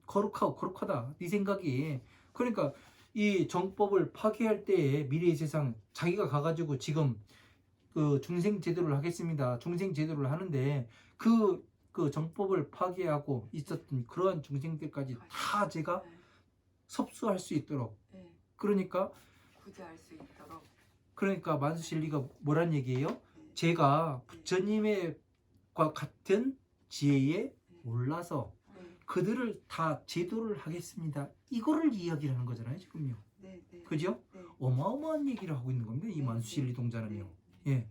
거룩하고 거룩하다. 네 생각이. 그러니까 이 정법을 파괴할 때에 미래의 세상 자기가 가가지고 지금 그 중생 제도를 하겠습니다. 중생 제도를 하는데 그 정법을 파괴하고 있었던 그러한 중생들까지 다 제가 네. 섭수할 수 있도록. 네. 그러니까 구제할 수 있도록. 만수실리가 뭐란 얘기예요? 네. 제가 부처님과 같은 지혜에 네. 올라서 네. 그들을 다 제도를 하겠습니다. 이거를 이야기를 하는 거잖아요, 지금요. 네. 네. 그죠? 네. 어마어마한 얘기를 하고 있는 겁니다. 이 네. 만수실리 네. 동자는요. 네. 예.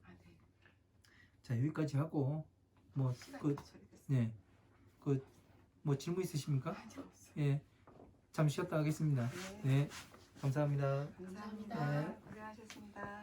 아, 네. 자, 여기까지 하고 뭐 시간이 그 다 처리됐어요. 네. 뭐 질문 있으십니까? 아직 없어요. 예. 잠시 쉬었다 하겠습니다. 네. 네. 감사합니다. 감사합니다. 감사합니다. 고생하셨습니다.